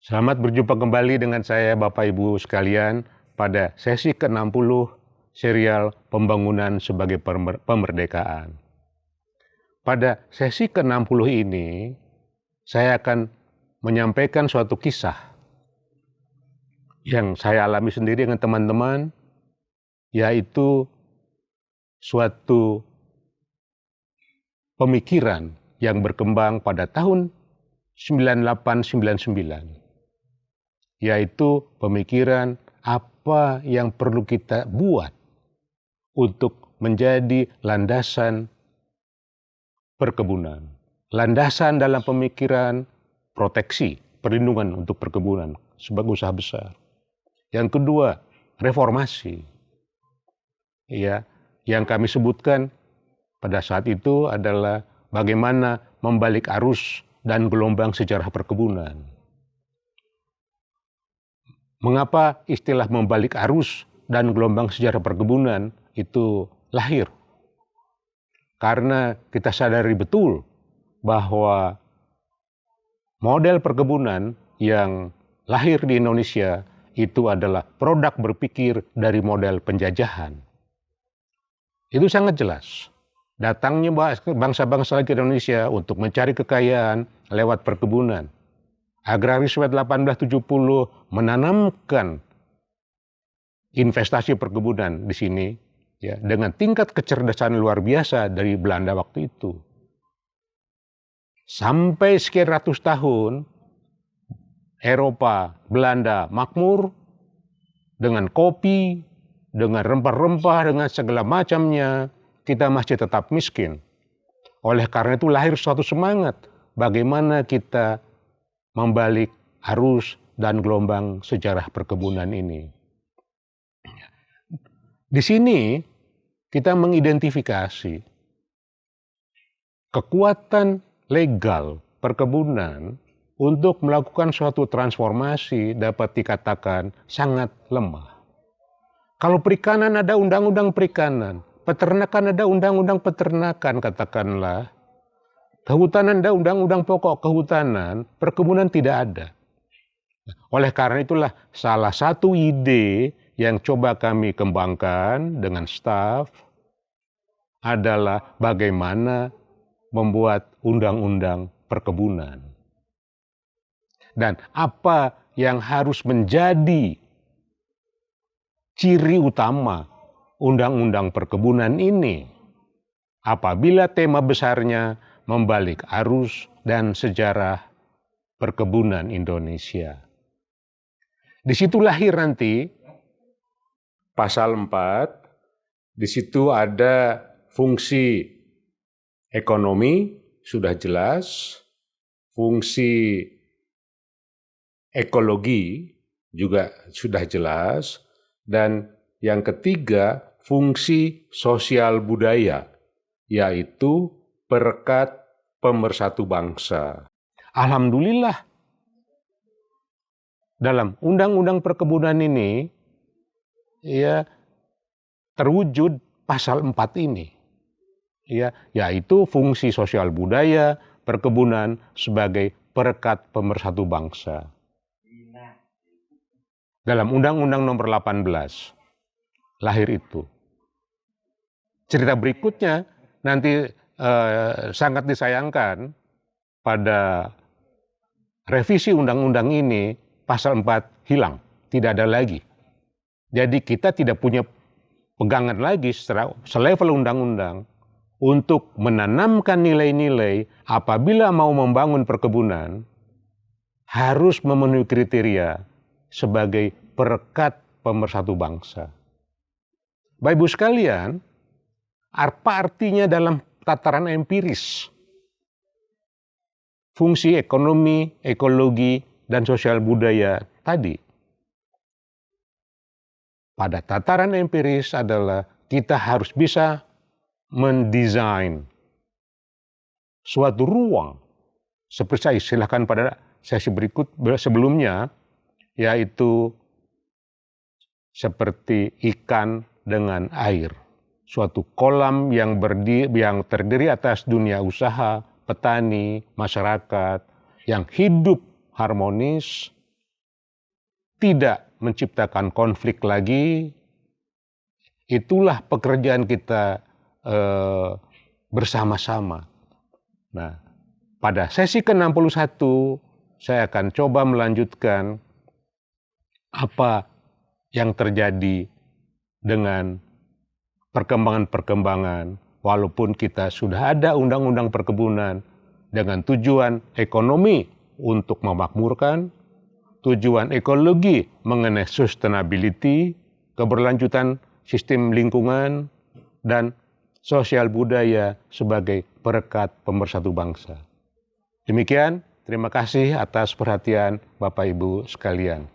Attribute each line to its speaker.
Speaker 1: Selamat berjumpa kembali dengan saya Bapak Ibu sekalian pada sesi ke-60 serial Pembangunan sebagai Pemerdekaan. Pada sesi ke-60 ini, saya akan menyampaikan suatu kisah yang saya alami sendiri dengan teman-teman, yaitu suatu pemikiran yang berkembang pada tahun 9899. Yaitu pemikiran apa yang perlu kita buat untuk menjadi landasan perkebunan. Landasan dalam pemikiran proteksi, perlindungan untuk perkebunan sebagai usaha besar. Yang kedua, reformasi. Ya, yang kami sebutkan pada saat itu adalah bagaimana membalik arus dan gelombang sejarah perkebunan. Mengapa istilah membalik arus dan gelombang sejarah perkebunan itu lahir? Karena kita sadari betul bahwa model perkebunan yang lahir di Indonesia itu adalah produk berpikir dari model penjajahan. Itu sangat jelas. Datangnya bangsa-bangsa ke Indonesia untuk mencari kekayaan lewat perkebunan. Agrarisme 1870 menanamkan investasi perkebunan di sini ya, dengan tingkat kecerdasan luar biasa dari Belanda waktu itu. Sampai sekian ratus tahun Eropa, Belanda makmur dengan kopi, dengan rempah-rempah, dengan segala macamnya, kita masih tetap miskin. Oleh karena itu lahir suatu semangat bagaimana kita membalik arus dan gelombang sejarah perkebunan ini. Di sini kita mengidentifikasi kekuatan legal perkebunan untuk melakukan suatu transformasi dapat dikatakan sangat lemah. Kalau perikanan ada undang-undang perikanan, peternakan ada undang-undang peternakan katakanlah, kehutanan ada undang-undang pokok kehutanan, perkebunan tidak ada. Oleh karena itulah salah satu ide yang coba kami kembangkan dengan staf adalah bagaimana membuat undang-undang perkebunan. Dan apa yang harus menjadi ciri utama undang-undang perkebunan ini apabila tema besarnya membalik arus dan sejarah perkebunan Indonesia. Di situ lahir nanti pasal 4, di situ ada fungsi ekonomi, sudah jelas, fungsi ekologi juga sudah jelas, dan yang ketiga fungsi sosial budaya, yaitu perekat pemersatu bangsa. Alhamdulillah, dalam undang-undang perkebunan ini ya terwujud pasal 4 ini. Ya, yaitu fungsi sosial budaya perkebunan sebagai perekat pemersatu bangsa. Dalam Undang-Undang Nomor 18 lahir itu. Cerita berikutnya nanti sangat disayangkan pada revisi undang-undang ini pasal 4 hilang, tidak ada lagi. Jadi kita tidak punya pegangan lagi selevel undang-undang untuk menanamkan nilai-nilai apabila mau membangun perkebunan harus memenuhi kriteria sebagai perekat pemersatu bangsa. Bapak Ibu sekalian, apa artinya dalam tataran empiris fungsi ekonomi, ekologi, dan sosial budaya tadi? Pada tataran empiris adalah kita harus bisa mendesain suatu ruang, seperti saya istilahkan pada sesi berikut sebelumnya, yaitu seperti ikan dengan air. Suatu kolam yang terdiri atas dunia usaha, petani, masyarakat, yang hidup harmonis, tidak menciptakan konflik lagi. Itulah pekerjaan kita bersama-sama. Nah, pada sesi ke-61 saya akan coba melanjutkan apa yang terjadi dengan perkembangan-perkembangan walaupun kita sudah ada undang-undang perkebunan dengan tujuan ekonomi untuk memakmurkan, tujuan ekologi mengenai sustainability, keberlanjutan sistem lingkungan, dan sosial budaya sebagai perekat pemersatu bangsa. Demikian, terima kasih atas perhatian Bapak Ibu sekalian.